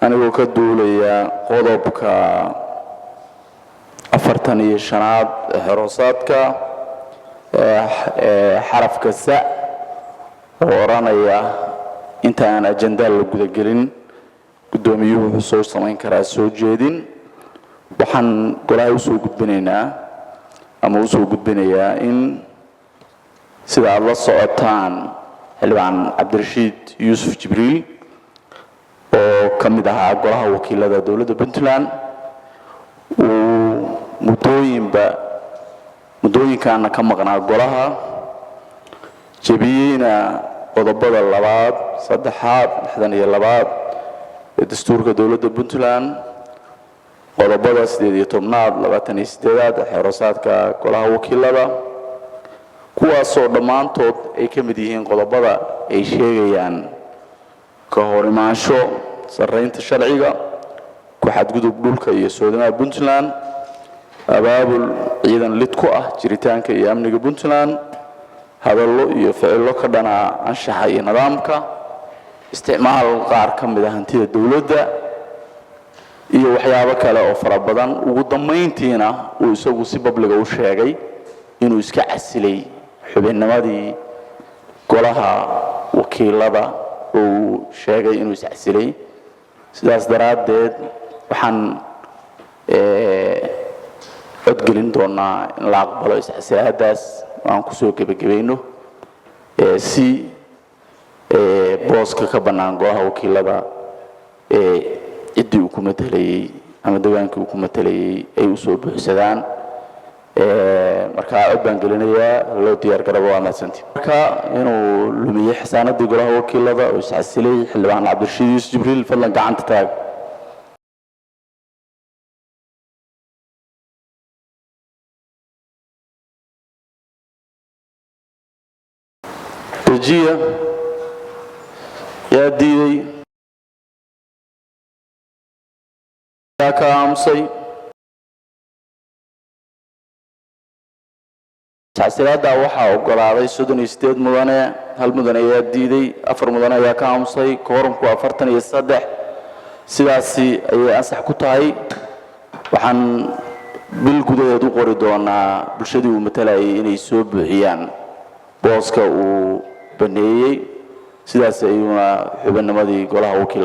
anigoo ka duulaya qodobka 45aad xiroosaadka xarafka sa oo oranaya inta aan ajenda la guda gelin gudoomiyuhu wuxuu soo samayn karaa soo jeedin waxaan golaha u soo gudbinayaa in sida aad la socotaan xildhibaan Cabdirashiid Yuusuf Jibriil oo kamid ahaa golaha wakiilada dawladda Puntland uu muddooyinkan ka maqnaa golaha jabiyayna qodobada 2, 3, 62 ee dastuurka dawladda Puntland qodobada 18, 28 xiroosaadka golaha wakiilada kuwaasoo dhammaantood ay ka mid yihiin qodobada ay sheegayaan ka hor imaansho sarreynta sharciga ku xadgudub dhulka iyo soodamaha Puntland abaabul ciidan lid ku ah jiritaanka iyo amniga Puntland hadallo iyo ficillo ka dhana anshaxa iyo nidaamka isticmaal qaar ka mid ah hantida dawladda iyo waxyaabo kale oo fara badan ugu dambeyntiina uu isagu si public u sheegay inuu iska casilay xubinnimadii golaha wakiilada uu sheegay inuu is casilay sidaas daraadeed waxaan codgelin doonaa in la aqbalo is casilaadaas aan ku soo gabagabayno si booska ka bannaan golaha wakiilada ciddii uu ku matalayay ama dagaankii uu ku matalayay ay u soo buuxsadaan marka cod baan gelinayaa loo diyaar garabo waa mahadsantiin marka inuu lumiye xasaanadii golaha wakiilada oo is casilay xildhibaan Cabdirashiid Yuusuf Jibriil fadlan gacanta taag رجية يا ديدي يا كامسي تعسيرada waxa ogolaaday 38 mudane hal mudane ayaa diiday 4 mudane ayaa ka aamusay koorumku 43 sidaasi ayay ansax ku tahay waxaan bil gudaheed u qori doonaa bulshadii uu matalayay inay soo buuxiyaan booska uu baneeyay sidaas ayuuna xubinnimadii golaha wakiilada